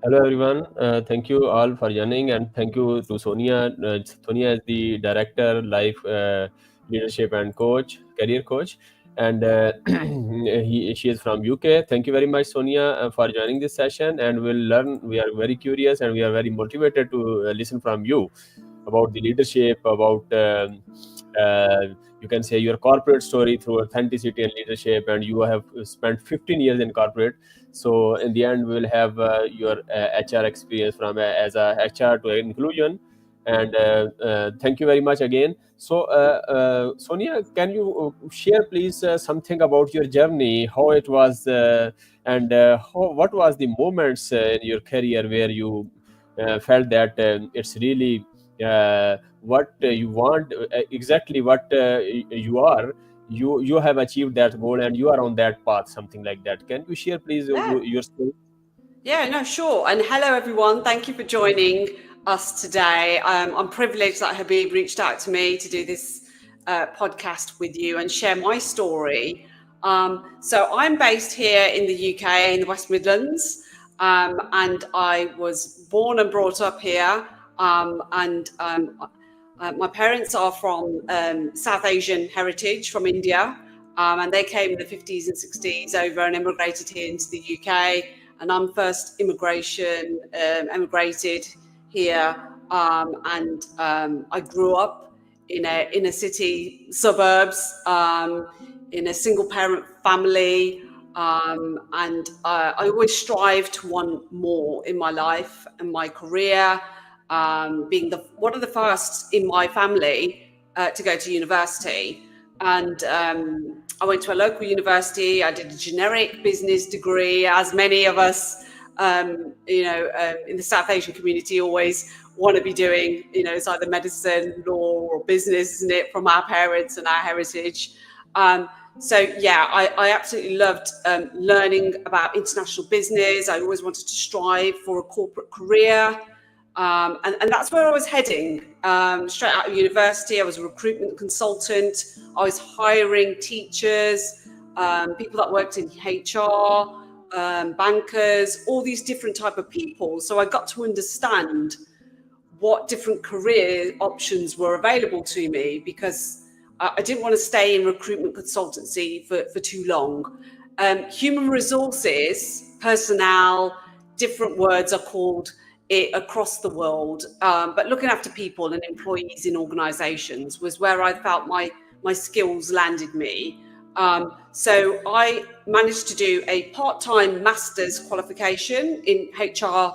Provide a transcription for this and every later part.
Hello everyone. Thank you all for joining, and thank you to Sonia. Sonia is the director, life leadership and coach, career coach, and she is from UK. Thank you very much, Sonia, for joining this session. And we'll learn. We are very curious and we are very motivated to listen from you about the leadership, about you can say your corporate story through authenticity and leadership. And you have spent 15 years in corporate, so in the end, we will have your HR experience from as a HR to inclusion. And thank you very much again. So, Sonia, can you share, please, something about your journey, how it was, and what was the moments in your career where you felt that it's really what you want, exactly what you are, you have achieved that goal and you are on that path, something like that. Can you share, please, Yeah, your story? yeah, no, sure. And hello, everyone. Thank you for joining us today. I'm privileged that Habib reached out to me to do this podcast with you and share my story. So I'm based here in the UK, in the West Midlands, and I was born and brought up here. My parents are from South Asian heritage, from India, and they came in the 50s and 60s over and immigrated here into the UK. And I'm first emigrated here, and I grew up in a inner city suburbs, in a single parent family, and I always strive to want more in my life and my career. Being one of the first in my family to go to university. And I went to a local university. I did a generic business degree, as many of us, in the South Asian community always want to be doing. It's either medicine, law, or business, isn't it, from our parents and our heritage. So yeah, I absolutely loved learning about international business. I always wanted to strive for a corporate career. And that's where I was heading. Straight out of university, I was a recruitment consultant. I was hiring teachers, people that worked in HR, bankers, all these different type of people. So I got to understand what different career options were available to me, because I didn't want to stay in recruitment consultancy for too long. Human resources, personnel, different words are called it across the world, but looking after people and employees in organizations was where I felt my skills landed me. So I managed to do a part-time master's qualification in HR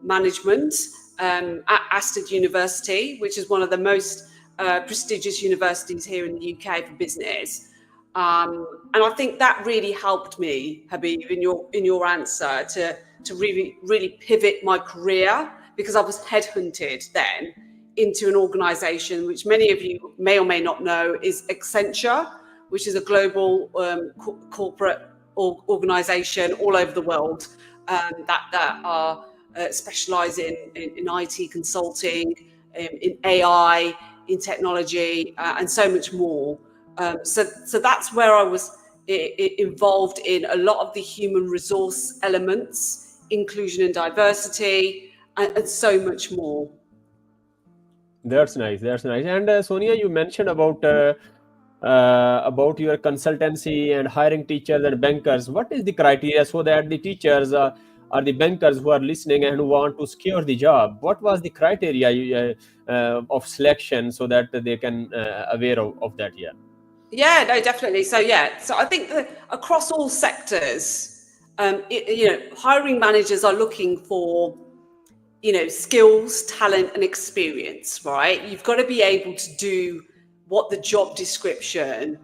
management at Aston University, which is one of the most prestigious universities here in the UK for business. And I think that really helped me, Habib, in your answer to really pivot my career, because I was headhunted then into an organization which many of you may or may not know is Accenture, which is a global corporate organization all over the world, that are specialize in IT consulting, in AI, in technology, and so much more. So that's where I was involved in a lot of the human resource elements, inclusion and diversity, and so much more. That's nice. That's nice. And Sonia, you mentioned about your consultancy and hiring teachers and bankers. What is the criteria so that the teachers or the bankers who are listening and who want to secure the job? What was the criteria of selection so that they can aware of that? Yeah. Yeah, no, definitely. So yeah, so I think that across all sectors, hiring managers are looking for, skills, talent, and experience, right? You've got to be able to do what the job description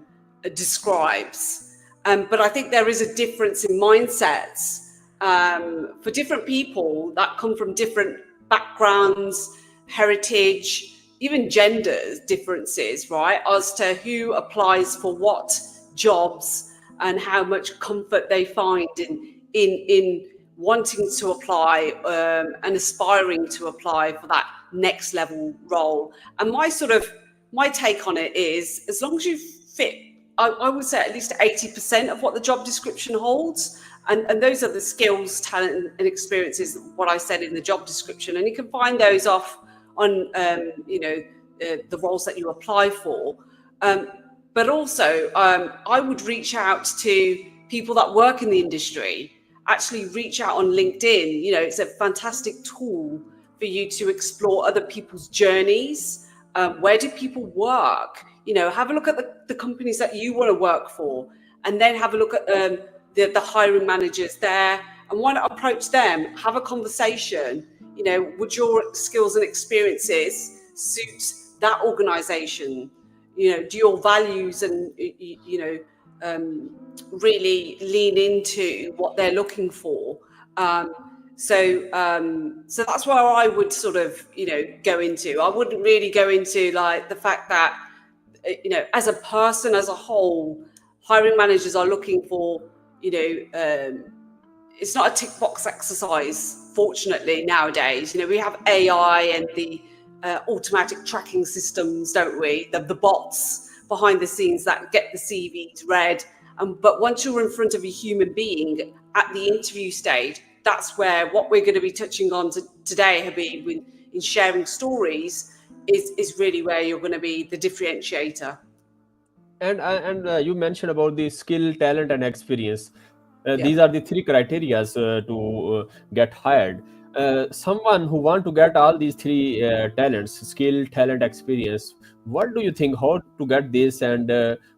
describes. But I think there is a difference in mindsets for different people that come from different backgrounds, heritage, even gender differences, right? As to who applies for what jobs and how much comfort they find in wanting to apply and aspiring to apply for that next level role. And my take on it is, as long as you fit, I would say at least 80% of what the job description holds, And those are the skills, talent, and experiences, what I said in the job description. And you can find those off on, the roles that you apply for. But also, I would reach out to people that work in the industry. Actually reach out on LinkedIn. It's a fantastic tool for you to explore other people's journeys. Where do people work? Have a look at the companies that you want to work for, and then have a look at the hiring managers there, and want to approach them, have a conversation. Would your skills and experiences suit that organization? Do your values and really lean into what they're looking for? So that's where I would sort of go into. I wouldn't really go into like the fact that as a person as a whole, hiring managers are looking for it's not a tick box exercise, fortunately, nowadays. We have AI and the automatic tracking systems, don't we? The bots behind the scenes that get the CVs read. But once you're in front of a human being at the interview stage, that's where what we're going to be touching on today, Habib, in sharing stories, is really where you're going to be the differentiator. And you mentioned about the skill, talent, and experience. Yeah. These are the three criteria to get hired. Someone who want to get all these three talents, skill, talent, experience, what do you think? How to get this, and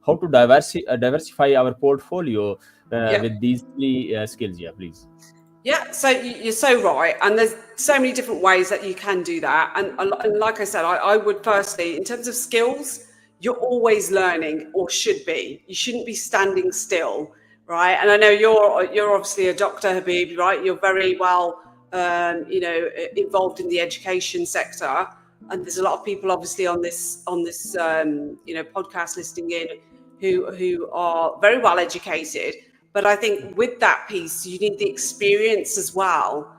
how to diversify our portfolio with these three skills? Yeah, please. Yeah, so you're so right. And there's so many different ways that you can do that. And like I said, I would firstly, in terms of skills, you're always learning, or should be. You shouldn't be standing still, right? And I know you're obviously a doctor, Habib, right? You're very well, involved in the education sector. And there's a lot of people obviously on this podcast listening in who are very well educated. But I think with that piece, you need the experience as well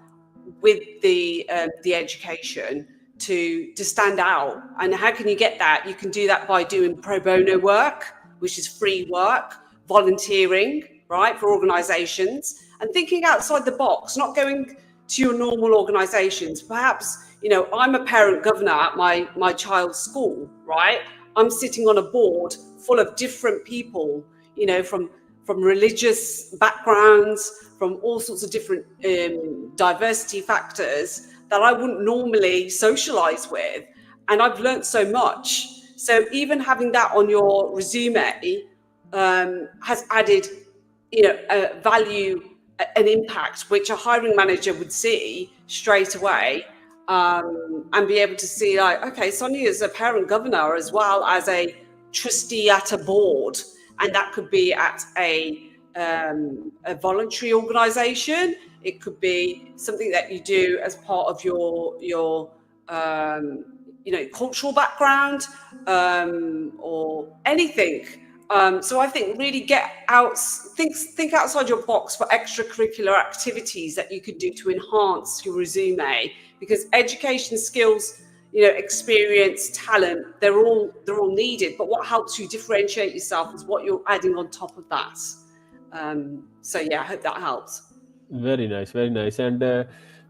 with the education to stand out. And how can you get that? You can do that by doing pro bono work, which is free work, volunteering, right, for organisations, and thinking outside the box, not going to your normal organisations. Perhaps, I'm a parent governor at my child's school, right? I'm sitting on a board full of different people, from religious backgrounds, from all sorts of different diversity factors that I wouldn't normally socialize with. And I've learned so much. So even having that on your resume has added, a value, an impact, which a hiring manager would see straight away, and be able to see like, okay, Sonia is a parent governor as well as a trustee at a board. And that could be at a voluntary organisation. It could be something that you do as part of your cultural background, or anything. So I think really get out, think outside your box for extracurricular activities that you could do to enhance your resume, because education, skills, experience, talent, they're all needed. But what helps you differentiate yourself is what you're adding on top of that. So yeah, I hope that helps. Very nice, very nice. And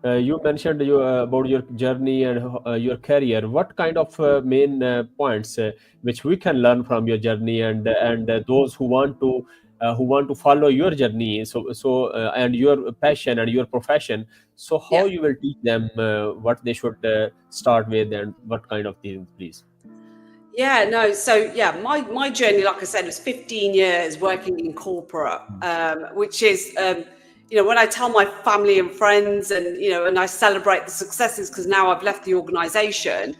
you mentioned about your journey and your career. What kind of main points which we can learn from your journey, and those who want to follow your journey, and your passion and your profession. So how Yeah. you will teach them what they should start with, and what kind of things, please? Yeah, no. So yeah, my journey, like I said, was 15 years working in corporate, which is, when I tell my family and friends, and I celebrate the successes because now I've left the organisation.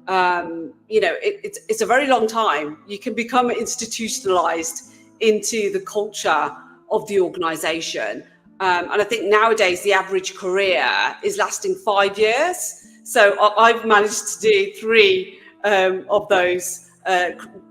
It's a very long time. You can become institutionalized into the culture of the organisation, and I think nowadays the average career is lasting 5 years. So I've managed to do three of those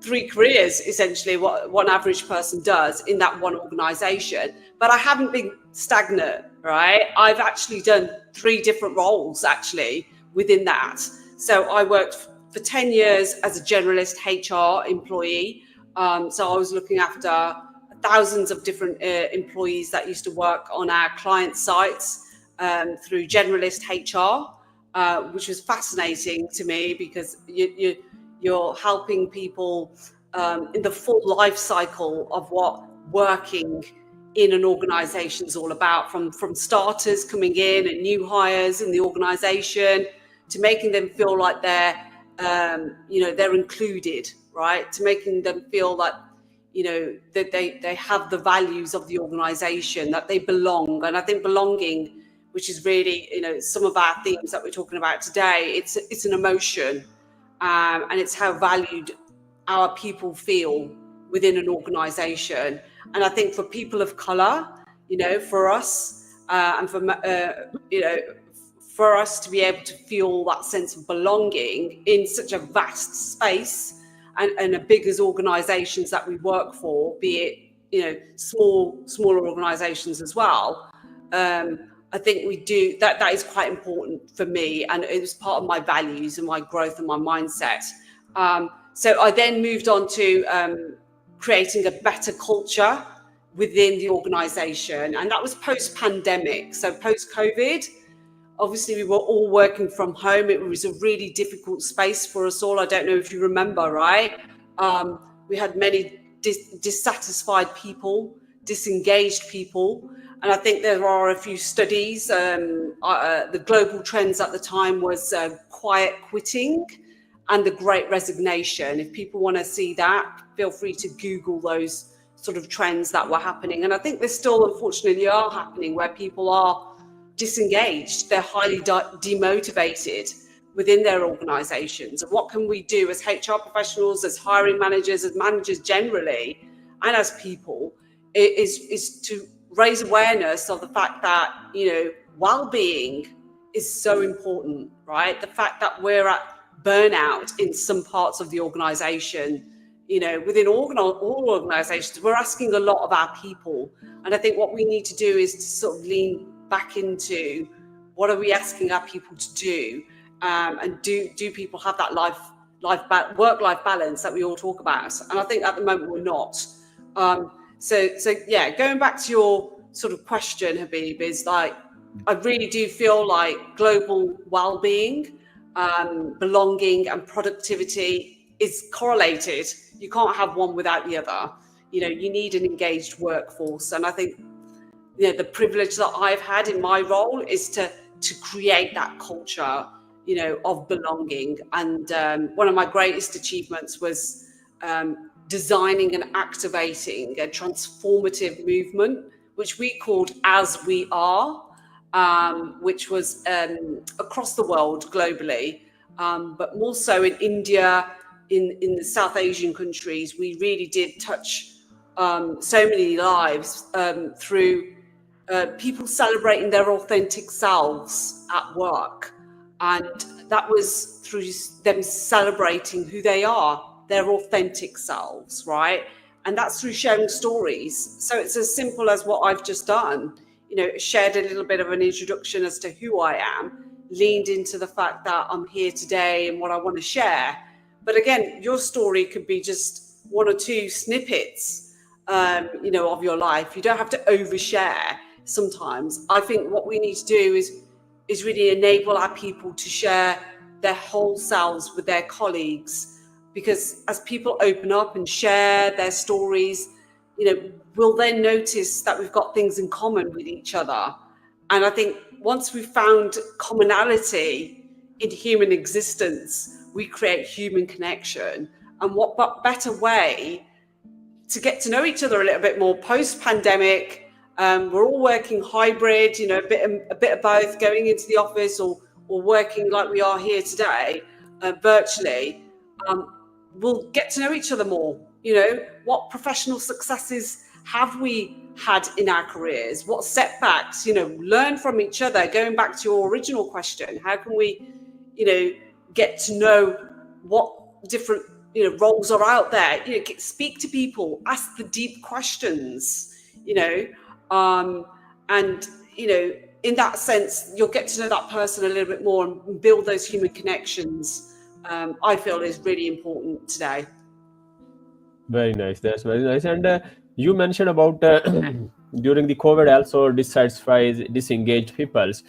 3 careers, essentially, what one average person does in that one organisation. But I haven't been stagnant, right? I've actually done 3 different roles actually within that. So I worked for 10 years as a generalist HR employee. So I was looking after thousands of different employees that used to work on our client sites through generalist HR, which was fascinating to me, because you're helping people in the full life cycle of what working in an organization is all about, from starters coming in and new hires in the organization, to making them feel like they're they're included, right? To making them feel like, that they have the values of the organization, that they belong. And I think belonging, which is really, some of our themes that we're talking about today, it's an emotion, and it's how valued our people feel within an organization. And I think for people of color, for us, and for us to be able to feel that sense of belonging in such a vast space, and as big as organizations that we work for, be it smaller organizations as well, I think we do that is quite important for me, and it was part of my values and my growth and my mindset. So I then moved on to creating a better culture within the organization, and that was post-pandemic. So post-COVID, obviously we were all working from home. It was a really difficult space for us all. I don't know if you remember, right? We had many dissatisfied people, disengaged people, and I think there are a few studies. The global trends at the time was quiet quitting and the Great Resignation. If people want to see that, feel free to Google those sort of trends that were happening. And I think they still, unfortunately, are happening, where people are disengaged, they're highly demotivated within their organizations. And what can we do as HR professionals, as hiring managers, as managers generally, and as people, is to raise awareness of the fact that, well-being is so important, right? The fact that we're at burnout in some parts of the organization, within all organizations, we're asking a lot of our people. And I think what we need to do is to sort of lean back into, what are we asking our people to do, and do people have that work-life balance that we all talk about? And I think at the moment we're not. So yeah, going back to your sort of question, Habib, is like, I really do feel like global well-being, belonging and productivity is correlated. You can't have one without the other. You need an engaged workforce. And I think, the privilege that I've had in my role is to create that culture, of belonging. And one of my greatest achievements was designing and activating a transformative movement, which we called As We Are, which was across the world globally, but more so in India, in the South Asian countries. We really did touch so many lives through people celebrating their authentic selves at work. And that was through them celebrating who they are, their authentic selves, right? And that's through sharing stories. So it's as simple as what I've just done, shared a little bit of an introduction as to who I am, leaned into the fact that I'm here today and what I want to share. But again, your story could be just one or two snippets, of your life. You don't have to overshare sometimes. I think what we need to do is really enable our people to share their whole selves with their colleagues, because as people open up and share their stories, we'll then notice that we've got things in common with each other. And I think once we've found commonality in human existence, we create human connection. And what better way to get to know each other a little bit more post-pandemic? We're all working hybrid, a bit of both, going into the office or working like we are here today, virtually. We'll get to know each other more. What professional successes have we had in our careers? What setbacks? Learn from each other. Going back to your original question, how can we, get to know what different roles are out there? Speak to people, ask the deep questions. And in that sense, you'll get to know that person a little bit more and build those human connections. I feel is really important today. Very nice. That's very nice. And You mentioned about during the COVID also dissatisfied, disengaged peoples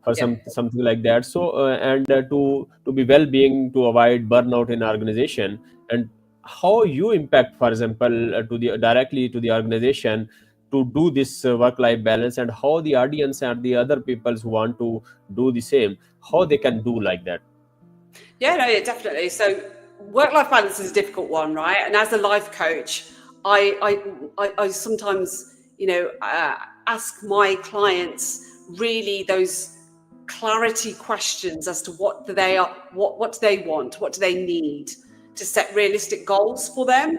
for Yeah. something like that. So and to be well-being, to avoid burnout in organization, and how you impact, for example, to the directly to the organization to do this work-life balance, and how the audience and the other peoples who want to do the same, how they can do like that. Yeah, no, yeah, definitely. So work-life balance is a difficult one, right? And as a life coach, I sometimes, ask my clients really those clarity questions as to what do they are, what do they want, what do they need, to set realistic goals for them.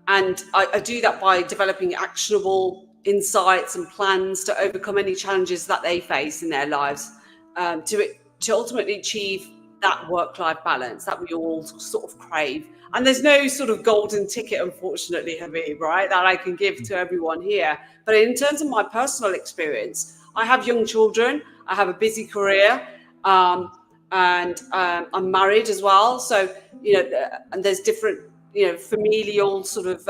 And I do that by developing actionable insights and plans to overcome any challenges that they face in their lives, to ultimately achieve that work-life balance that we all sort of crave. And there's no sort of golden ticket, unfortunately, Habib, right, that I can give to everyone here. But in terms of my personal experience, I have young children, I have a busy career, and I'm married as well. So, and there's different, familial sort of,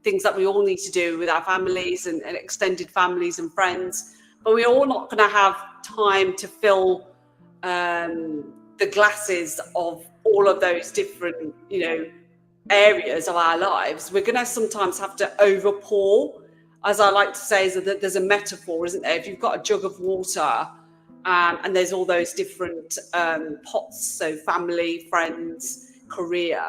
things that we all need to do with our families and extended families and friends. But we're all not going to have time to fill the glasses of all of those different, areas of our lives. We're going to sometimes have to overpour, as I like to say, is that there's a metaphor, isn't there? If you've got a jug of water, and there's all those different pots, so family, friends, career,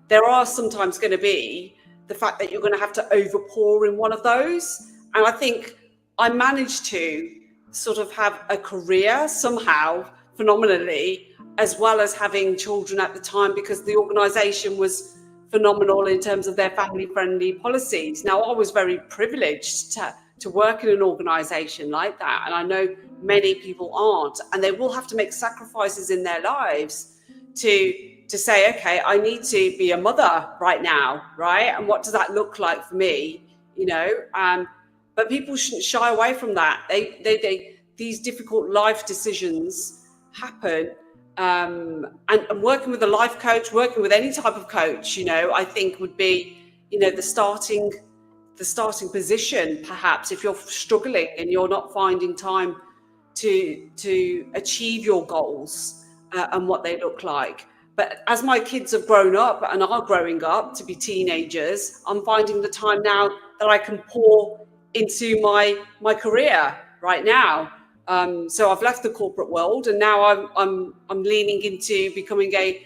there are sometimes going to be the fact that you're going to have to overpour in one of those. And I think I managed to sort of have a career somehow, phenomenally, as well as having children at the time, because the organisation was phenomenal in terms of their family-friendly policies. Now, I was very privileged to work in an organisation like that, and I know many people aren't, and they will have to make sacrifices in their lives to say, okay, I need to be a mother right now, right? And what does that look like for me? But people shouldn't shy away from that. These difficult life decisions happen. And working with a life coach, working with any type of coach, I think would be, the starting position, perhaps, if you're struggling and you're not finding time to achieve your goals, and what they look like. But as my kids have grown up and are growing up to be teenagers, I'm finding the time now that I can pour into my career right now. So I've left the corporate world, and now I'm leaning into becoming I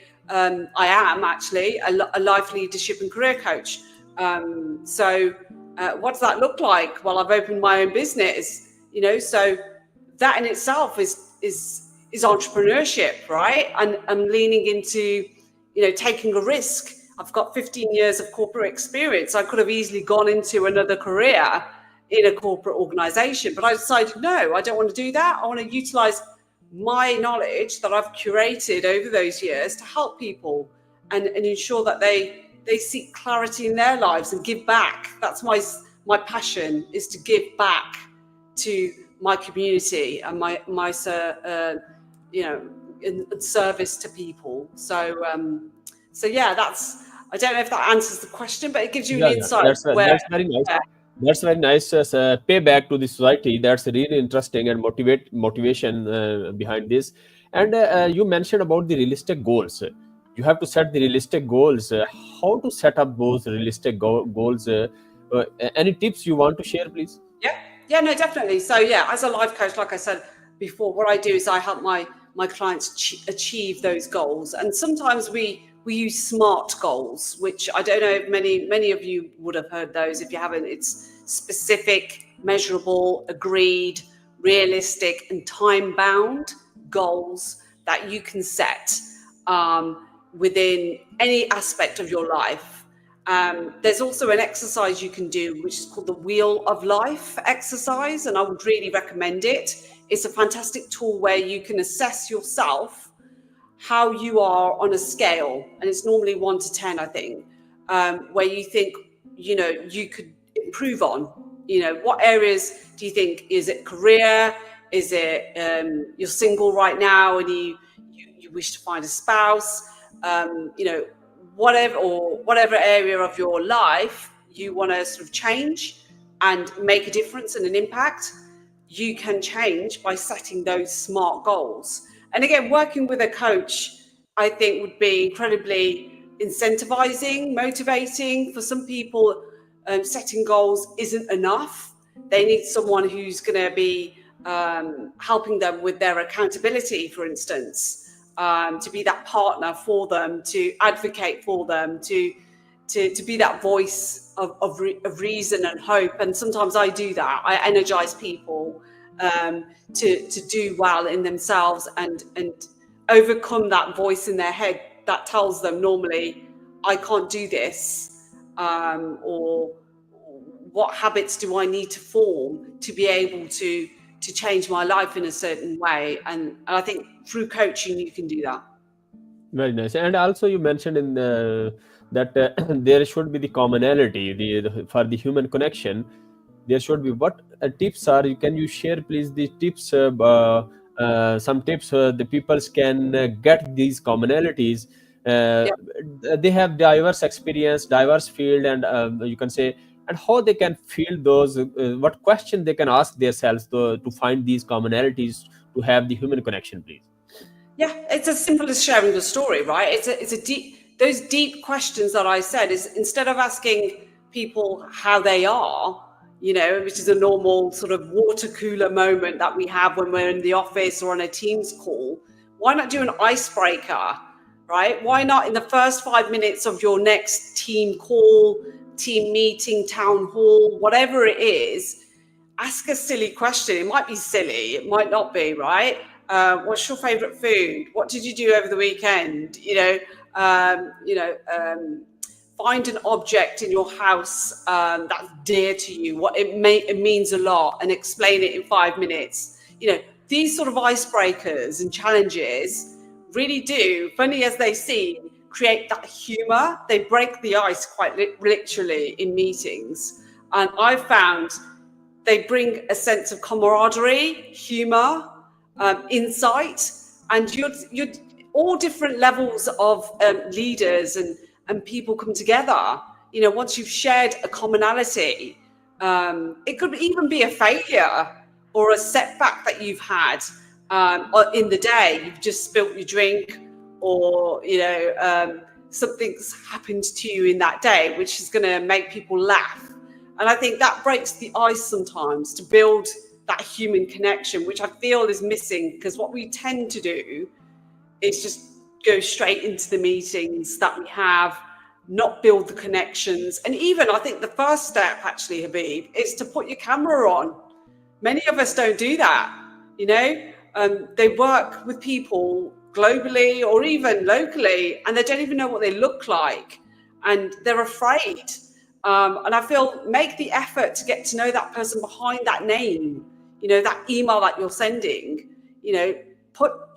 am actually a life leadership and career coach. So what does that look like? Well, I've opened my own business, so that in itself is entrepreneurship, right? And I'm leaning into, taking a risk. I've got 15 years of corporate experience. I could have easily gone into another career in a corporate organization, but I decided, no, I don't want to do that. I want to utilize my knowledge that I've curated over those years to help people and ensure that they seek clarity in their lives and give back. That's my passion, is to give back to my community and my in service to people. So yeah, I don't know if that answers the question, but it gives you an Yeah, yeah, insight where. that's very nice. That's very nice. Pay back to the society. That's really interesting and motivation behind this. And you mentioned about the realistic goals. You have to set the realistic goals. How to set up those realistic goals? Any tips you want to share, please? Yeah, no, definitely. So yeah, as a life coach, like I said before, what I do is I help my clients achieve those goals. And sometimes we use SMART goals, which I don't know if many of you would have heard those. If you haven't, it's specific, measurable, agreed, realistic, and time-bound goals that you can set within any aspect of your life. There's also an exercise you can do, which is called the Wheel of Life exercise, and I would really recommend it. It's a fantastic tool where you can assess yourself, how you are on a scale, and it's normally 1 to 10, I think, where you think, you could improve on. What areas do you think? Is it career? Is it you're single right now and you wish to find a spouse? whatever area of your life you want to sort of change and make a difference and an impact, you can change by setting those SMART goals. And again, working with a coach, I think, would be incredibly incentivizing, motivating. For some people, setting goals isn't enough. They need someone who's going to be helping them with their accountability, for instance, to be that partner for them, to advocate for them, to be that voice of reason and hope. And sometimes I do that. I energize people to do well in themselves and overcome that voice in their head that tells them normally, I can't do this, or what habits do I need to form to be able to change my life in a certain way. And I think through coaching, you can do that. Very nice. And also, you mentioned in that there should be the commonality for the human connection. There should be what tips are. Can you share, please, the tips? Some tips the peoples can get these commonalities. Uh, Yeah. they have diverse experience, diverse field, and you can say, and how they can feel those. What question they can ask themselves to find these commonalities to have the human connection, please. Yeah, it's as simple as sharing the story, right? It's a deep, those deep questions that I said is, instead of asking people how they are, which is a normal sort of water cooler moment that we have when we're in the office or on a Teams call, why not do an icebreaker, right? Why not in the first 5 minutes of your next team call, team meeting, town hall, whatever it is, ask a silly question. It might be silly, it might not be, right? What's your favorite food? What did you do over the weekend? Find an object in your house that's dear to you. What it means a lot, and explain it in 5 minutes. These sort of icebreakers and challenges really do, funny as they seem, create that humor. They break the ice quite literally in meetings, and I've found they bring a sense of camaraderie, humor, insight, and you're all different levels of leaders and people come together. Once you've shared a commonality, it could even be a failure or a setback that you've had in the day. You've just spilt your drink, or something's happened to you in that day, which is going to make people laugh. And I think that breaks the ice sometimes to build that human connection, which I feel is missing, because what we tend to do is just go straight into the meetings that we have, not build the connections. And even I think the first step, actually, Habib, is to put your camera on. Many of us don't do that. They work with people globally or even locally, and they don't even know what they look like, and they're afraid. And I feel, make the effort to get to know that person behind that name, that email that you're sending,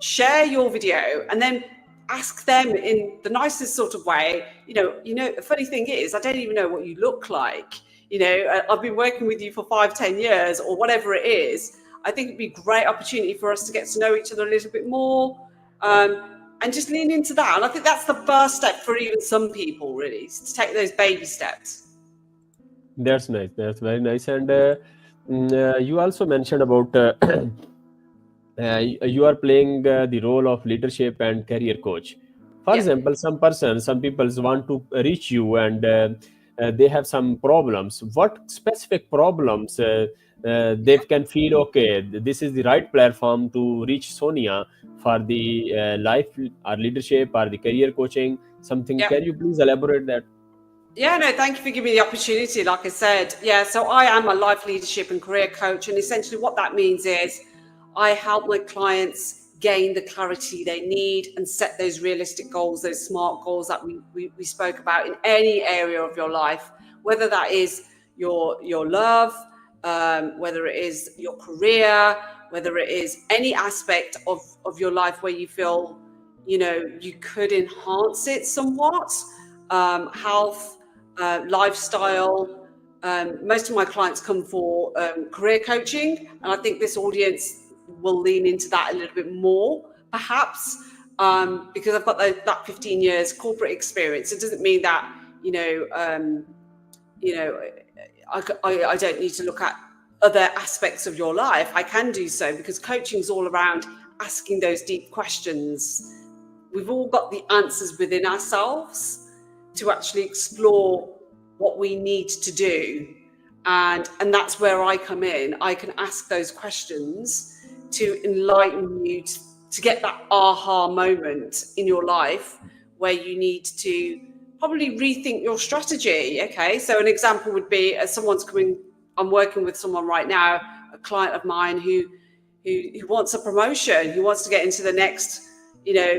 share your video, and then ask them in the nicest sort of way. The funny thing is, I don't even know what you look like. I've been working with you for 5-10 years or whatever it is. I think it'd be a great opportunity for us to get to know each other a little bit more, and just lean into that. And I think that's the first step for even some people, really, to take those baby steps. That's nice. That's very nice. And you also mentioned about you are playing the role of leadership and career coach. For Yeah. example, some people want to reach you, and they have some problems. What specific problems they can feel? Okay, this is the right platform to reach Sonia for the life or leadership or the career coaching. Something? Yeah. Can you please elaborate that? Yeah, no, thank you for giving me the opportunity. Like I said, yeah, so I am a life leadership and career coach. And essentially what that means is I help my clients gain the clarity they need and set those realistic goals, those SMART goals that we spoke about in any area of your life, whether that is your love, whether it is your career, whether it is any aspect of your life where you feel, you could enhance it somewhat, health, lifestyle. Most of my clients come for career coaching, and I think this audience will lean into that a little bit more, perhaps. because I've got that 15 years corporate experience. It doesn't mean that, I don't need to look at other aspects of your life. I can do so, because coaching is all around asking those deep questions. We've all got the answers within ourselves to actually explore what we need to do. And that's where I come in. I can ask those questions to enlighten you to get that aha moment in your life where you need to probably rethink your strategy. Okay, so an example would be, as I'm working with someone right now, a client of mine who wants a promotion, who wants to get into the next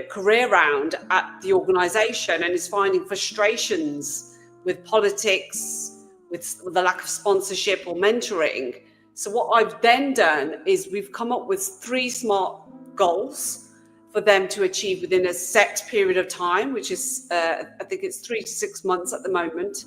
career round at the organization, and is finding frustrations with politics, with the lack of sponsorship or mentoring. So what I've then done is we've come up with 3 smart goals for them to achieve within a set period of time, which is I think it's 3 to 6 months at the moment,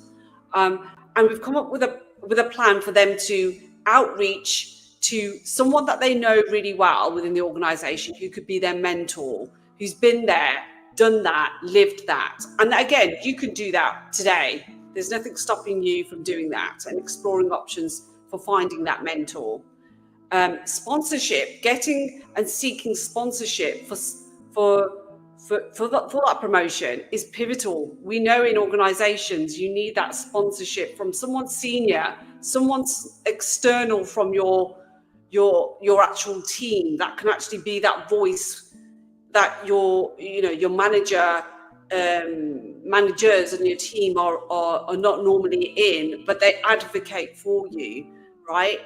and we've come up with a plan for them to outreach to someone that they know really well within the organization, who could be their mentor, who's been there, done that, lived that. And again, you can do that today. There's nothing stopping you from doing that and exploring options for finding that mentor. Sponsorship, getting and seeking sponsorship for that promotion is pivotal. We know in organizations you need that sponsorship from someone senior, someone external from your actual team, that can actually be that voice that your managers and your team are not normally in, but they advocate for you, right?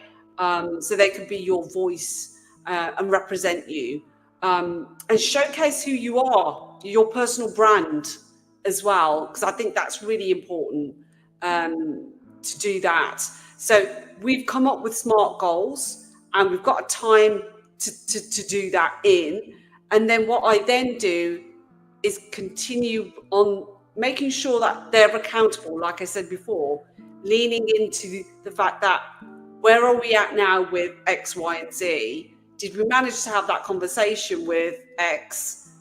So they can be your voice and represent you, and showcase who you are, your personal brand as well, because I think that's really important to do that. So we've come up with SMART goals, and we've got a time to do that in. And then what I then do is continue on making sure that they're accountable, like I said before, leaning into the fact that, where are we at now with X, Y, and Z? Did we manage to have that conversation with X?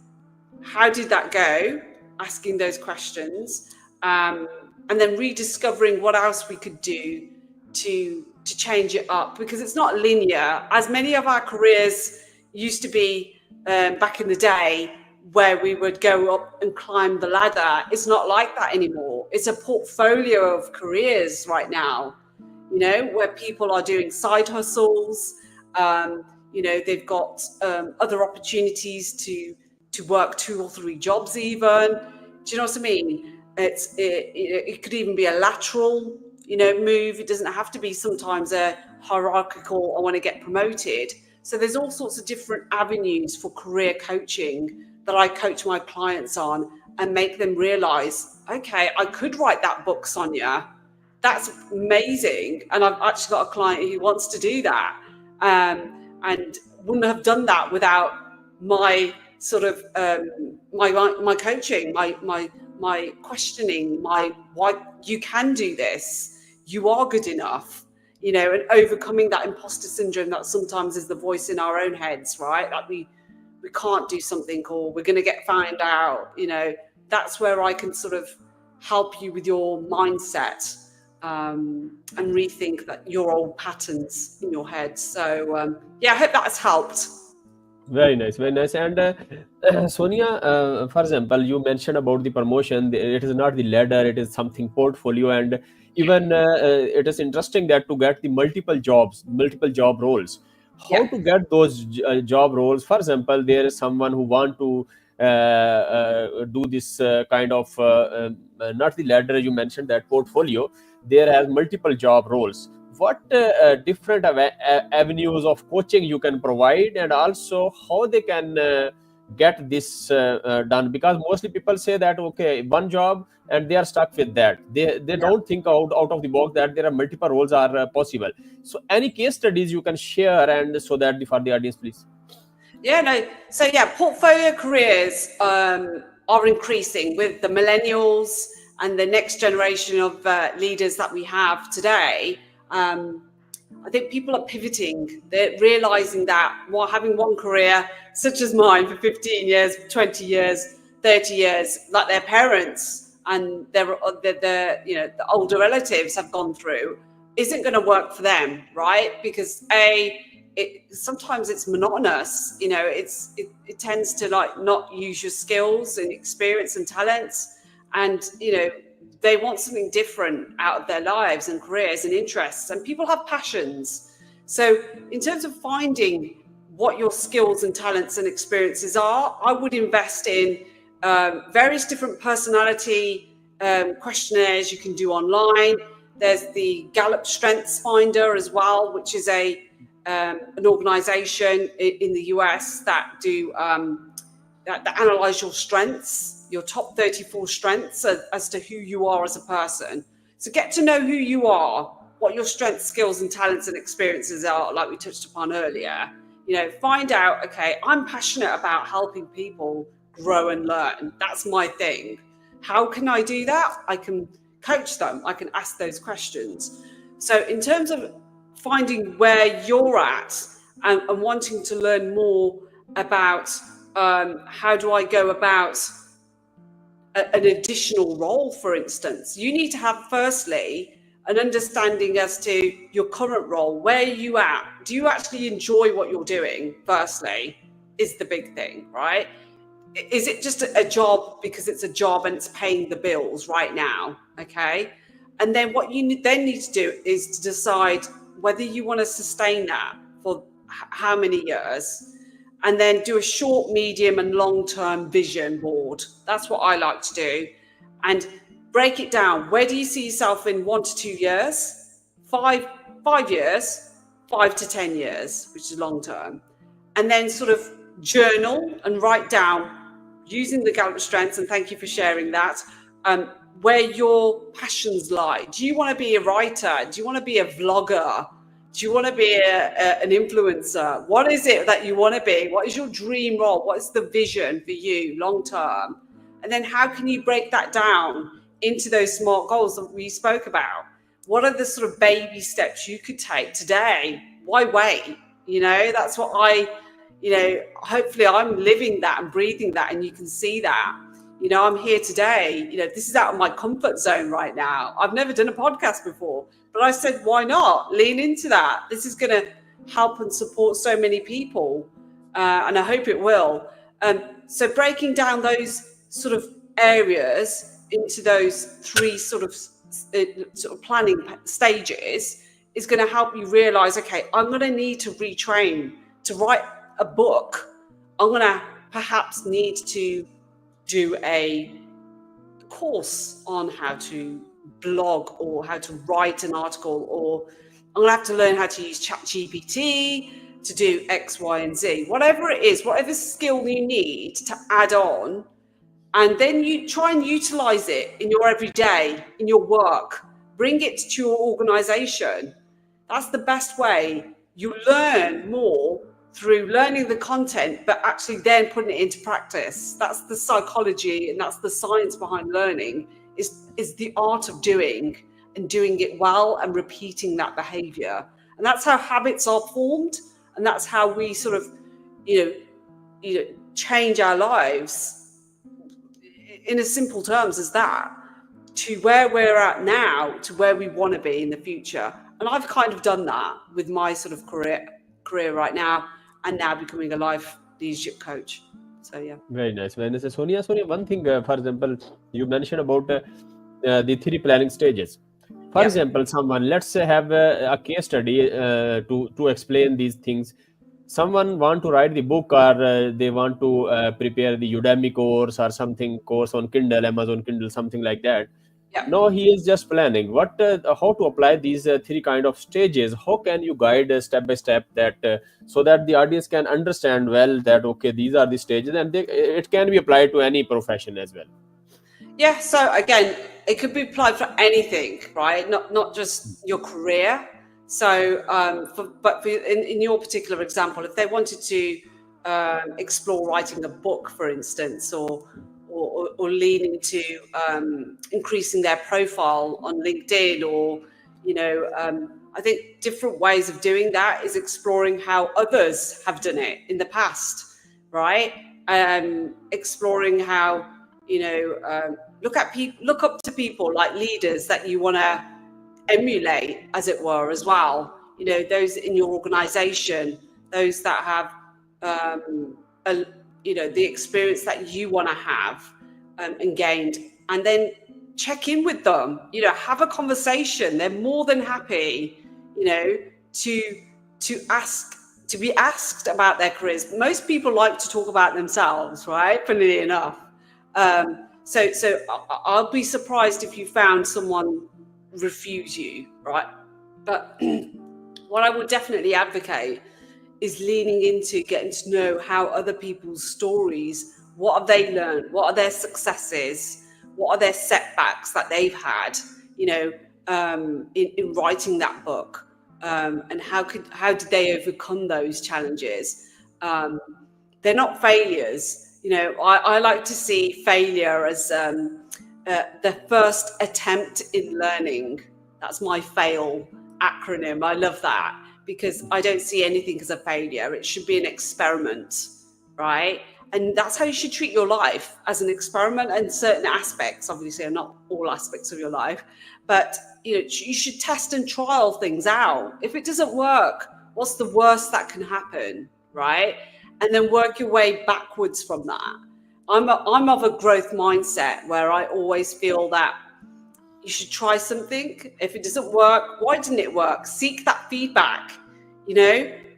How did that go? Asking those questions, and then rediscovering what else we could do to change it up, because it's not linear, as many of our careers used to be back in the day, where we would go up and climb the ladder. It's not like that anymore. It's a portfolio of careers right now, where people are doing side hustles. They've got other opportunities to work 2 or 3 jobs even. Do you know what I mean? It could even be a lateral, move. It doesn't have to be sometimes a hierarchical, I want to get promoted. So there's all sorts of different avenues for career coaching that I coach my clients on, and make them realize, okay, I could write that book, Sonia. That's amazing. And I've actually got a client who wants to do that, and wouldn't have done that without my sort of my coaching, my questioning, why you can do this, you are good enough, and overcoming that imposter syndrome that sometimes is the voice in our own heads, right? Like we can't do something, or we're going to get found out. That's where I can sort of help you with your mindset, and rethink that your old patterns in your head. So I hope that's helped. Very nice, very nice. And Sonia, for example, you mentioned about the promotion. It is not the ladder; it is something portfolio, and even it is interesting that to get the multiple job roles. How to get those job roles? For example, there is someone who want to do this kind of not the ladder. You mentioned that portfolio. There has multiple job roles. What different avenues of coaching you can provide, and also how they can get this done? Because mostly people say that, okay, one job, and they are stuck with that. They don't think out of the box that there are multiple roles are possible. So any case studies you can share, and so that for the audience, please. So portfolio careers are increasing with the millennials and the next generation of leaders that we have today. I think people are pivoting. They're realizing that while having one career, such as mine, for 15 years, 20 years, 30 years, like their parents and the older relatives have gone through, isn't going to work for them, right? Because sometimes it's monotonous. It tends to like not use your skills and experience and talents, and they want something different out of their lives and careers and interests, and people have passions. So in terms of finding what your skills and talents and experiences are, I would invest in various different personality questionnaires you can do online. There's the Gallup Strengths Finder as well, which is an organization in the US that do that analyze your strengths, your top 34 strengths as to who you are as a person. So get to know who you are, what your strengths, skills, and talents and experiences are, like we touched upon earlier. Find out, okay, I'm passionate about helping people grow and learn. That's my thing. How can I do that? I can coach them. I can ask those questions. So in terms of finding where you're at and wanting to learn more about how do I go about an additional role, for instance, you need to have firstly an understanding as to your current role. Where are you at? Do you actually enjoy what you're doing? Firstly, is the big thing, right? Is it just a job because it's a job and it's paying the bills right now? Okay. And then what you then need to do is to decide whether you want to sustain that for how many years, and then do a short, medium, and long-term vision board. That's what I like to do. And break it down. Where do you see yourself in 1 to 2 years, 5 years, 5 to 10 years, which is long-term. And then sort of journal and write down using the Gallup Strengths, and thank you for sharing that, where your passions lie. Do you want to be a writer? Do you want to be a vlogger? Do you want to be an influencer? What is it that you want to be? What is your dream role? What is the vision for you long term? And then how can you break that down into those smart goals that we spoke about? What are the sort of baby steps you could take today? Why wait? That's what hopefully I'm living that and breathing that, and you can see that. I'm here today. This is out of my comfort zone right now. I've never done a podcast before, but I said, why not lean into that? This is going to help and support so many people, and I hope it will. So breaking down those sort of areas into those three sort of planning stages is going to help you realize, okay, I'm going to need to retrain to write a book. I'm going to perhaps need to do a course on how to blog or how to write an article, or I'm going to have to learn how to use ChatGPT to do X, Y, and Z. Whatever it is, whatever skill you need to add on, and then you try and utilize it in your everyday, in your work. Bring it to your organization. That's the best way. You learn more through learning the content, but actually then putting it into practice. That's the psychology and that's the science behind learning, is the art of doing, and doing it well and repeating that behavior. And that's how habits are formed. And that's how we sort of, change our lives in as simple terms as that, to where we're at now, to where we want to be in the future. And I've kind of done that with my sort of career right now, and now becoming a life leadership coach. So yeah. Very nice. Very nice. Sonia, one thing, for example, you mentioned about the 3 planning stages. For example, someone, let's say, have a case study to explain these things. Someone want to write the book, or they want to prepare the Udemy course or something course on Kindle, Amazon Kindle, something like that. No, he is just planning how to apply these 3 kind of stages. How can you guide step by step that so that the audience can understand well that, okay, these are the stages, and it can be applied to any profession as well? Yeah, so again, it could be applied for anything, right? Not just your career. So, in your particular example, if they wanted to explore writing a book, for instance, or lean into increasing their profile on LinkedIn, or I think different ways of doing that is exploring how others have done it in the past, right? Exploring how, look up to people like leaders that you want to emulate, as it were, as well. Those in your organization, those that have, the experience that you want to have and gained, and then check in with them. Have a conversation. They're more than happy, to be asked about their careers. Most people like to talk about themselves, right? Funnily enough. So I'll be surprised if you found someone refuse you, right? But what I would definitely advocate is leaning into getting to know how other people's stories, what have they learned, what are their successes, what are their setbacks that they've had, in writing that book, and how did they overcome those challenges? They're not failures. I like to see failure as the first attempt in learning. That's my FAIL acronym. I love that, because I don't see anything as a failure. It should be an experiment, right? And that's how you should treat your life, as an experiment, and certain aspects, obviously, are not all aspects of your life, but you should test and trial things out. If it doesn't work, what's the worst that can happen, right? And then work your way backwards from that. I'm of a growth mindset where I always feel that you should try something. If it doesn't work, why didn't it work? Seek that feedback.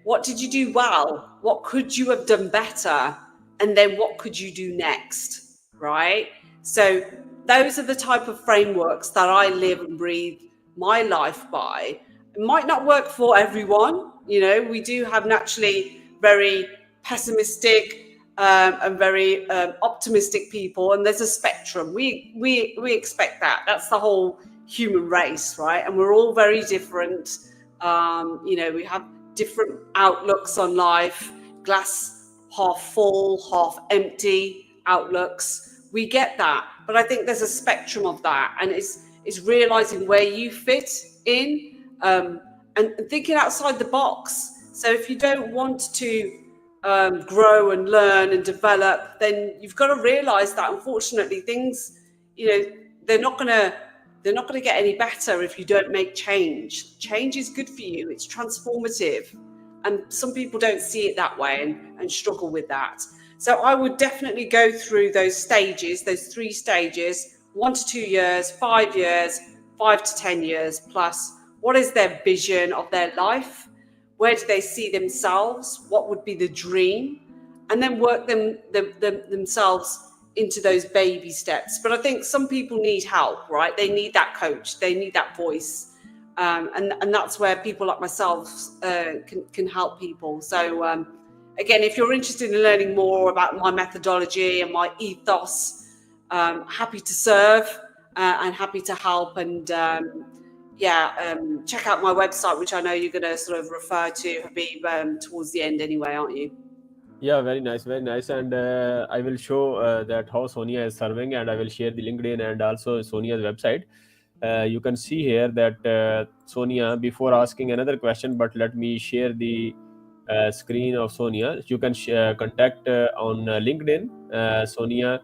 What did you do well? What could you have done better? And then what could you do next, right? So those are the type of frameworks that I live and breathe my life by. It might not work for everyone. We do have naturally very pessimistic and very optimistic people, and there's a spectrum. We expect that. That's the whole human race, right? And we're all very different. We have different outlooks on life, glass half full, half empty outlooks. We get that, but I think there's a spectrum of that, and it's realizing where you fit in, and thinking outside the box. So if you don't want to grow and learn and develop, then you've got to realize that, unfortunately, things, they're not going to get any better if you don't make change. Change is good for you. It's transformative. And some people don't see it that way and struggle with that. So I would definitely go through those stages, those 3 stages, 1 to 2 years, 5 years, 5 to 10 years plus. What is their vision of their life? Where do they see themselves? What would be the dream? And then work themselves into those baby steps. But I think some people need help, right? They need that coach. They need that voice. And that's where people like myself can help people. So again, if you're interested in learning more about my methodology and my ethos, happy to serve and happy to help. And check out my website, which I know you're going to sort of refer to, Habib, towards the end anyway, aren't you? Yeah, very nice, very nice. And I will show that how Sonia is serving, and I will share the LinkedIn and also Sonia's website. You can see here that Sonia, before asking another question, but let me share the screen of Sonia. You can contact on LinkedIn. Sonia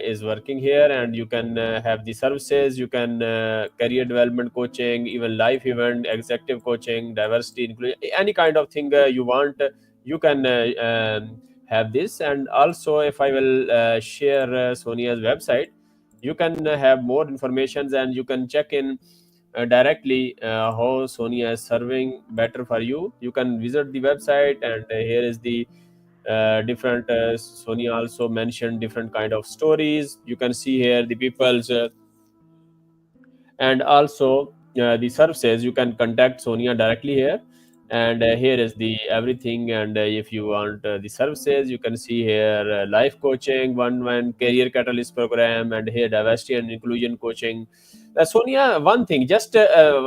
is working here, and you can have the services. You can career development coaching, even life event, executive coaching, diversity, inclusion, any kind of thing you want. You can have this. And also, if I will share Sonia's website, you can have more information, and you can check in directly how Sonia is serving better for you. You can visit the website, and here is the different Sonia also mentioned different kind of stories. You can see here the people's and also the services. You can contact Sonia directly here, and here is the everything. And if you want the services, you can see here life coaching, one career catalyst program, and here diversity and inclusion coaching. Sonia, one thing, just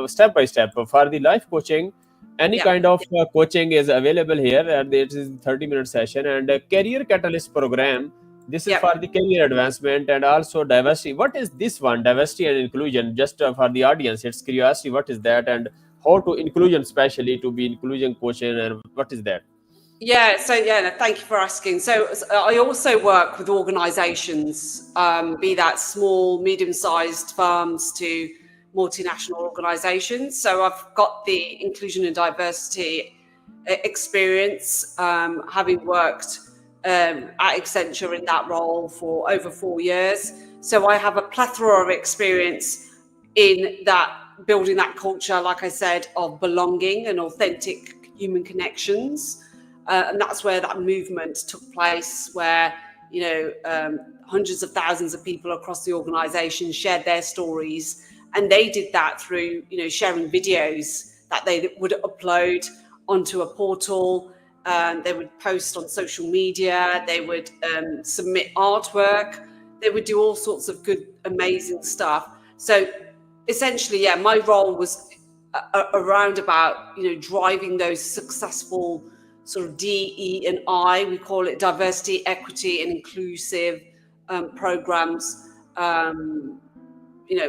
step by step for the life coaching, any kind of coaching is available here, and it is 30-minute session. And career catalyst program, this is for the career advancement. And also diversity. What is this one? Diversity and inclusion, just for the audience, it's curiosity. What is that? And how to inclusion, especially to be inclusion quotient, and what is that? Yeah, so no, thank you for asking. So I also work with organisations, be that small, medium-sized firms to multinational organisations. So I've got the inclusion and diversity experience, having worked at Accenture in that role for over 4 years. So I have a plethora of experience in that, building that culture, like I said, of belonging and authentic human connections. And that's where that movement took place, where hundreds of thousands of people across the organisation shared their stories, and they did that through sharing videos that they would upload onto a portal. They would post on social media. They would submit artwork. They would do all sorts of good, amazing stuff. So essentially, yeah, my role was around about driving those successful sort of DE&I, we call it diversity, equity, and inclusive programs,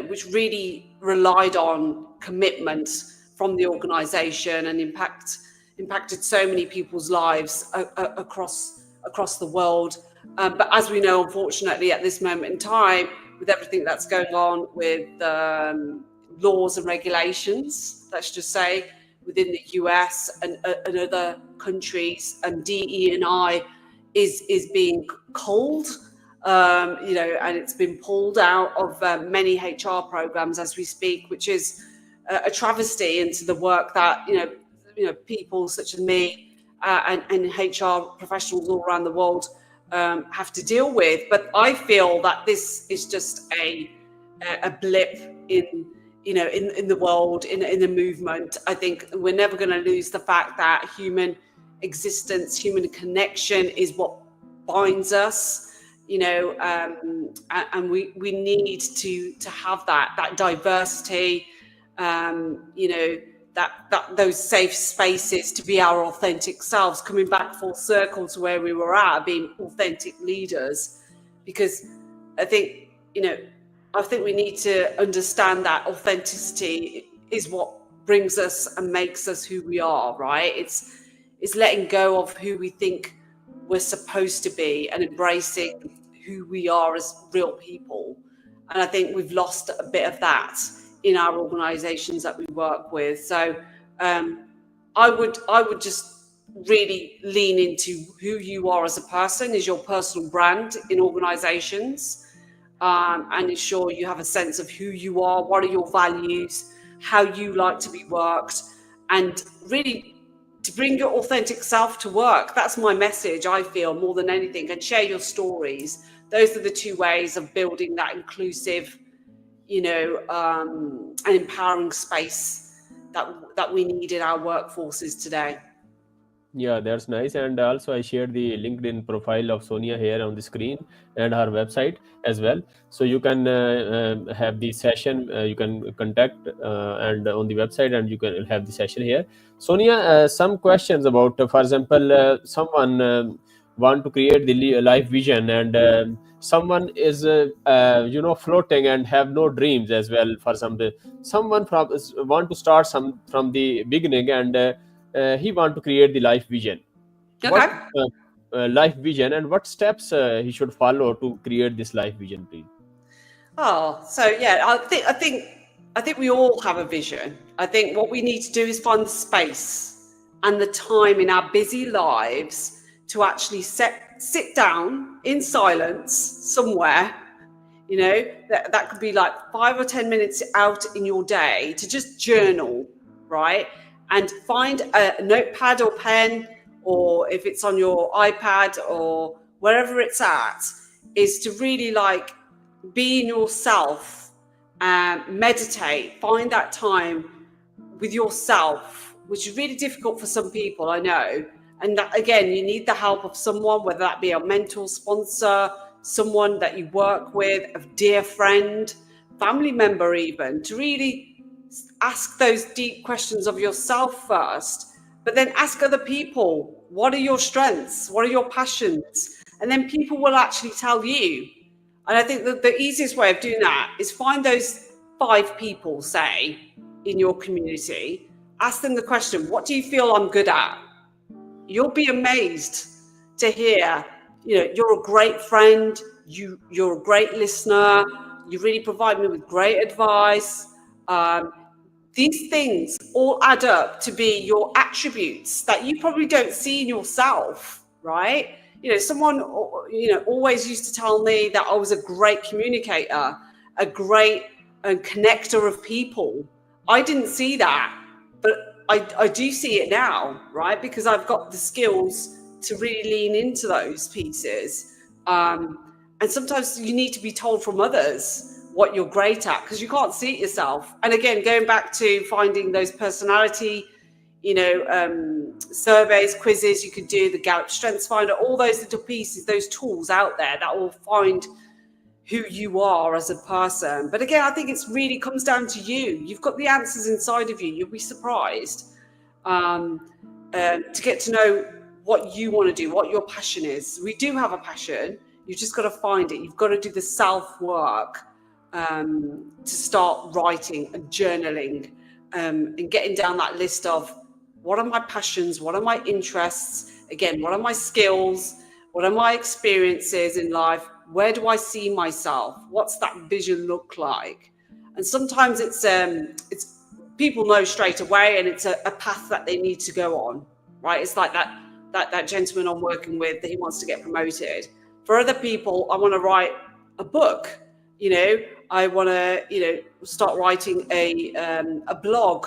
which really relied on commitment from the organisation and impacted so many people's lives across the world. But as we know, unfortunately, at this moment in time, with everything that's going on with laws and regulations, let's just say, within the US and other countries, and DE&I is being culled, and it's been pulled out of many HR programs as we speak, which is a travesty into the work that people such as me and HR professionals all around the world have to deal with. But I feel that this is just a blip in the world, in the movement. I think we're never going to lose the fact that human existence, human connection is what binds us, and we need to have that diversity, that those safe spaces to be our authentic selves, coming back full circle to where we were at, being authentic leaders. Because I think we need to understand that authenticity is what brings us and makes us who we are, right? It's letting go of who we think we're supposed to be and embracing who we are as real people. And I think we've lost a bit of that in our organizations that we work with. So I would just really lean into who you are as a person, is your personal brand in organizations. And ensure you have a sense of who you are, what are your values, how you like to be worked, and really to bring your authentic self to work. That's my message, I feel, more than anything, and share your stories. Those are the two ways of building that inclusive, and empowering space that we need in our workforces today. Yeah, that's nice. And also, I shared the LinkedIn profile of Sonia here on the screen, and her website as well. So you can have the session. You can contact and on the website, and you can have the session here. Sonia, some questions about, for example, someone want to create the life vision, and someone is floating and have no dreams as well. For someone want to start from the beginning, and he want to create the life vision. What Okay. life vision, and what steps he should follow to create this life vision, please? Oh, so yeah, I think we all have a vision. I think what we need to do is find the space and the time in our busy lives to actually sit down in silence somewhere. That could be like 5 or 10 minutes out in your day to just journal, right? And find a notepad or pen, or if it's on your iPad or wherever it's at, is to really be in yourself and meditate. Find that time with yourself, which is really difficult for some people, I know. And that, again, you need the help of someone, whether that be a mentor, sponsor, someone that you work with, a dear friend, family member even, to really ask those deep questions of yourself first, but then ask other people, what are your strengths? What are your passions? And then people will actually tell you. And I think that the easiest way of doing that is find those 5 people, say, in your community, ask them the question, what do you feel I'm good at? You'll be amazed to hear, you're a great friend, you're a great listener, you really provide me with great advice. These things all add up to be your attributes that you probably don't see in yourself, right? Someone, always used to tell me that I was a great communicator, a great connector of people. I didn't see that, but I do see it now, right? Because I've got the skills to really lean into those pieces. And sometimes you need to be told from others what you're great at, because you can't see it yourself. And again, going back to finding those personality, surveys, quizzes, you could do the Gallup Strengths Finder, all those little pieces, those tools out there that will find who you are as a person. But again, I think it's really comes down to you. You've got the answers inside of you. You'll be surprised to get to know what you want to do, what your passion is. We do have a passion. You've just got to find it. You've got to do the self-work to start writing and journaling and getting down that list of what are my passions, what are my interests, again, what are my skills, what are my experiences in life, where do I see myself, what's that vision look like? And sometimes it's people know straight away, and it's a path that they need to go on, right? It's like that gentleman I'm working with, that he wants to get promoted. For other people, I want to write a book, I want to, start writing a blog,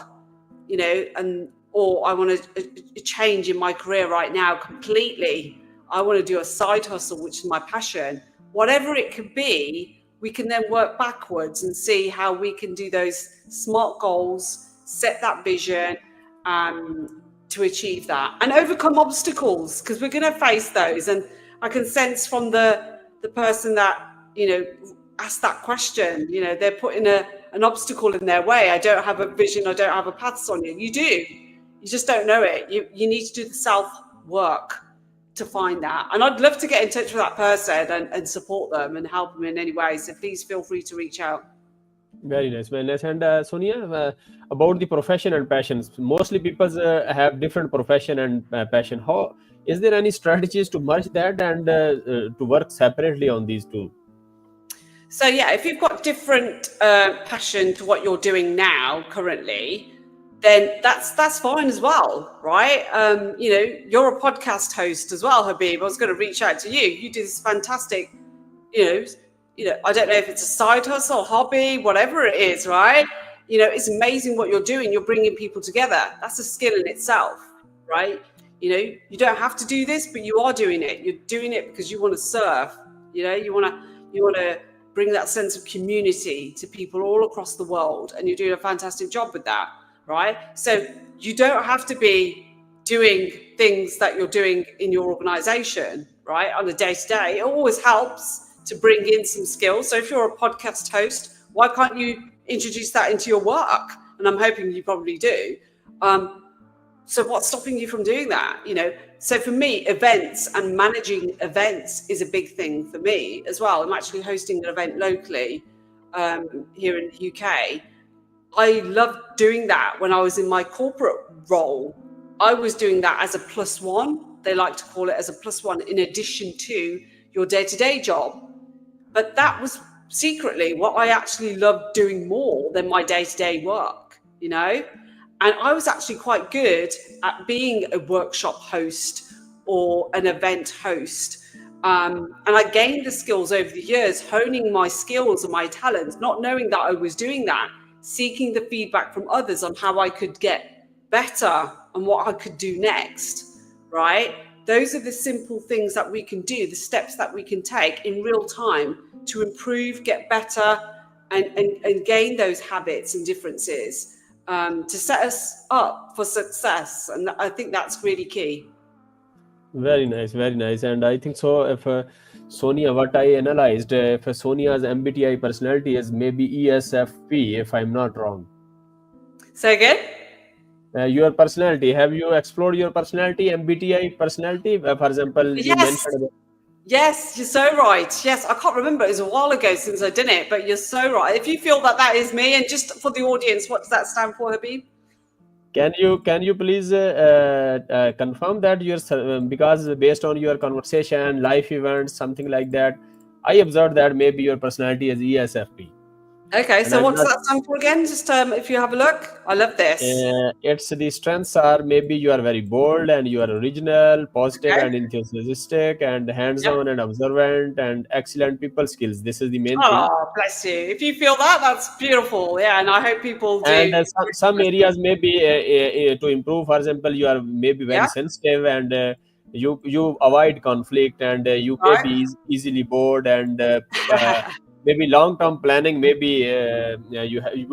or I want a change in my career right now completely. I want to do a side hustle, which is my passion. Whatever it could be, we can then work backwards and see how we can do those SMART goals, set that vision to achieve that, and overcome obstacles, because we're going to face those. And I can sense from the person that, asked that question, they're putting an obstacle in their way. I don't have a vision, I don't have a path, Sonia. You do. You just don't know it. You need to do the self-work to find that. And I'd love to get in touch with that person and support them and help them in any way. So please feel free to reach out. Very nice, very nice. And Sonia, about the profession and passions, mostly people have different profession and passion. How is there any strategies to merge that and to work separately on these two? So yeah, if you've got different passion to what you're doing now currently, then that's fine as well, right? You're a podcast host as well, Habib. I was going to reach out to you. You do this fantastic, I don't know if it's a side hustle, hobby, whatever it is, right? It's amazing what you're doing. You're bringing people together. That's a skill in itself, right? You don't have to do this, but you are doing it. You're doing it because you want to serve. You want to bring that sense of community to people all across the world, and you're doing a fantastic job with that, right? So you don't have to be doing things that you're doing in your organization, right, on a day-to-day. It always helps to bring in some skills. So if you're a podcast host, why can't you introduce that into your work? And I'm hoping you probably do. So what's stopping you from doing that? So for me, events and managing events is a big thing for me as well. I'm actually hosting an event locally here in the UK. I loved doing that when I was in my corporate role. I was doing that as a +1. They like to call it as a +1 in addition to your day-to-day job. But that was secretly what I actually loved doing more than my day-to-day work, And I was actually quite good at being a workshop host or an event host. And I gained the skills over the years, honing my skills and my talents, not knowing that I was doing that, seeking the feedback from others on how I could get better and what I could do next, right? Those are the simple things that we can do, the steps that we can take in real time to improve, get better, and gain those habits and differences to set us up for success. And I think that's really key. Very nice, very nice. And I think so if Sonia, what I analyzed, if Sonia's MBTI personality is maybe ESFP, if I'm not wrong. Say again? Your personality, have you explored your personality, MBTI personality? For example, you mentioned... Yes, you're so right. Yes, I can't remember. It was a while ago since I did it, but you're so right. If you feel that is me, and just for the audience, what does that stand for, Habib? Can you please confirm that because based on your conversation, life events, something like that, I observed that maybe your personality is ESFP, Okay, and so I'm what's not. that stand for again? Just if you have a look. I love this. It's the strengths are maybe you are very bold and you are original, positive Okay. and enthusiastic, and Yep. hands-on and observant and excellent people skills. This is the main thing. Oh, bless you. If you feel that, that's beautiful. Yeah, and I hope people And do. some areas maybe to improve, for example, you are maybe very Yeah. sensitive and you avoid conflict, and you may Right. be easily bored, and maybe long term planning, maybe yeah,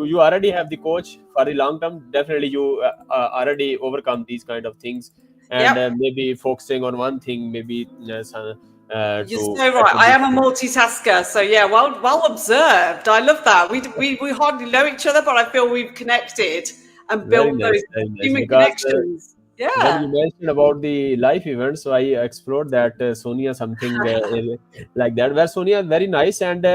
you already have the coach for the long term. Definitely you already overcome these kind of things, and Yep. maybe focusing on one thing, maybe You're to so right. better I this am a thing. multitasker. So yeah, well observed. I love that. We hardly know each other, but I feel we've connected and Very built those nice, very nice. human Because connections. when you Yeah. mentioned about the life events, so I explored that Sonia something like that. Where Sonia is very nice, and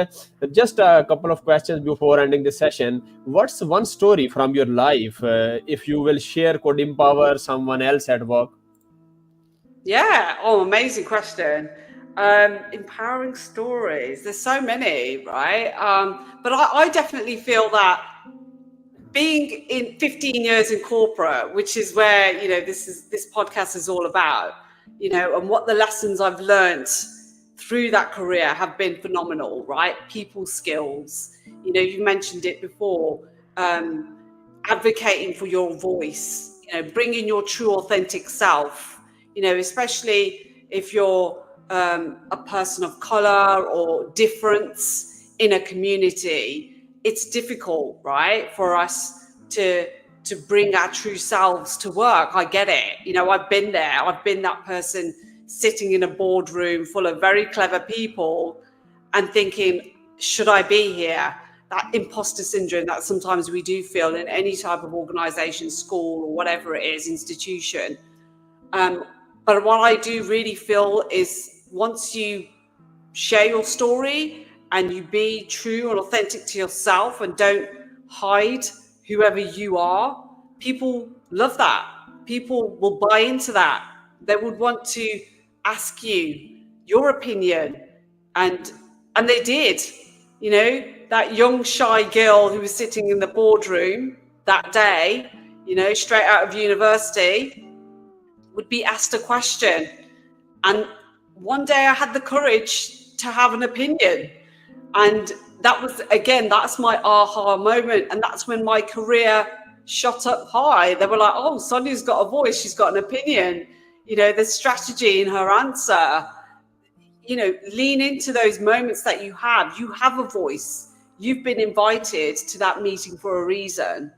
just a couple of questions before ending the session. What's one story from your life, if you will share, could empower someone else at work? Yeah. Oh, amazing question. Empowering stories. There's so many, right? But I definitely feel that being in 15 years in corporate, which is where this podcast is all about, and what the lessons I've learned through that career have been phenomenal, right? People skills. You mentioned it before. Um, Advocating for your voice, bringing your true authentic self, especially if you're a person of color or difference in a community. It's difficult, right, for us to bring our true selves to work. I get it. I've been there. I've been that person sitting in a boardroom full of very clever people and thinking, should I be here? That imposter syndrome that sometimes we do feel in any type of organization, school, or whatever it is, institution. Um, but what I do really feel is once you share your story and you be true and authentic to yourself and don't hide whoever you are, people love that. People will buy into that. They would want to ask you your opinion, and they did. That young shy girl who was sitting in the boardroom that day, straight out of university, would be asked a question. And one day I had the courage to have an opinion. And that was, again, that's my aha moment. And that's when my career shot up high. They were like, oh, Sonia's got a voice, she's got an opinion. There's strategy in her answer. Lean into those moments that you have. You have a voice. You've been invited to that meeting for a reason.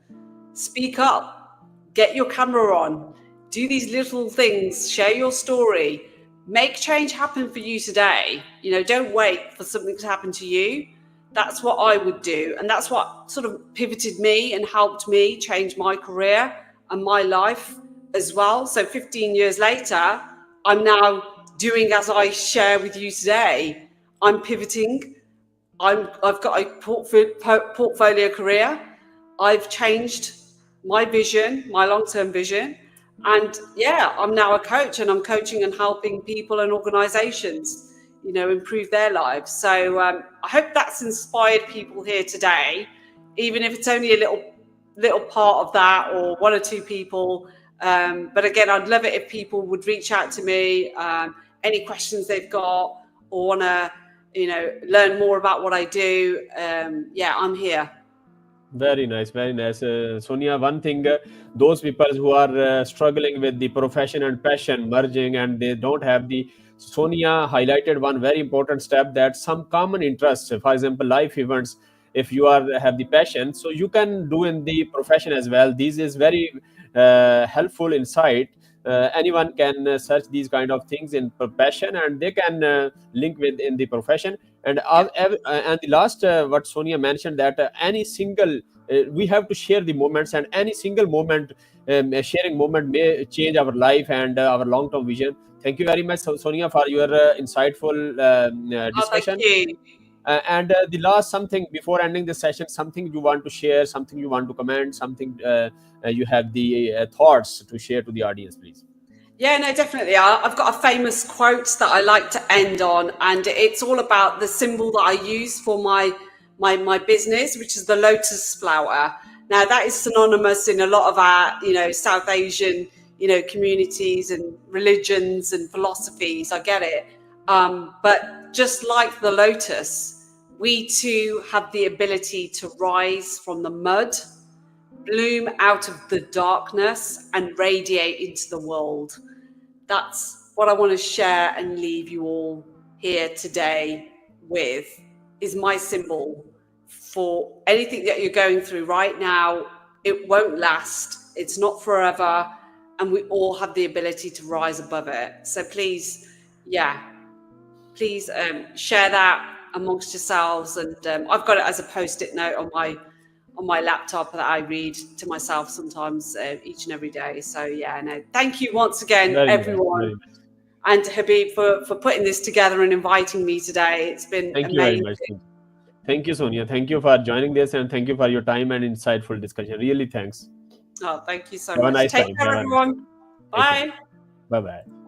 Speak up, get your camera on, do these little things, share your story, make change happen for you today. Don't wait for something to happen to you. That's what I would do. And that's what sort of pivoted me and helped me change my career and my life as well. So 15 years later, I'm now doing as I share with you today. I'm pivoting. I've got a portfolio career. I've changed my vision, my long-term vision. And yeah, I'm now a coach, and I'm coaching and helping people and organizations, improve their lives. So I hope that's inspired people here today, even if it's only a little part of that, or one or two people. But again, I'd love it if people would reach out to me, any questions they've got, or want to, learn more about what I do. Yeah, I'm here. Very nice, very nice. Sonia, one thing, those people who are struggling with the profession and passion merging and they don't have the. Sonia highlighted one very important step, that some common interests, for example, life events, if you are have the passion, so you can do in the profession as well. This is very helpful insight. Anyone can search these kind of things in passion, and they can link with in the profession. And and the last, what Sonia mentioned, that any single we have to share the moments, and any single moment, sharing moment may change our life and our long term vision. Thank you very much, Sonia, for your insightful Oh, thank discussion. you. And the last something before ending the session, something you want to share, something you want to comment, something you have the thoughts to share to the audience, please. Yeah, no, definitely. I've got a famous quote that I like to end on, and it's all about the symbol that I use for my business, which is the lotus flower. Now, that is synonymous in a lot of our, South Asian, communities and religions and philosophies. I get it. But just like the lotus, we too have the ability to rise from the mud, bloom out of the darkness, and radiate into the world. That's what I want to share and leave you all here today with, is my symbol for anything that you're going through right now. It won't last. It's not forever. And we all have the ability to rise above it. So please, share that amongst yourselves. And I've got it as a Post-it note on my laptop that I read to myself sometimes each and every day. So thank you once again, Very nice, everyone. very nice. And Habib for putting this together and inviting me today. It's been Thank you very amazing. much. Thank you, Sonia. Thank you for joining this, and thank you for your time and insightful discussion. Really, thanks. Oh, thank you so Have a much. nice Take time. care, Have a nice time. everyone. Take care. Bye. Bye bye.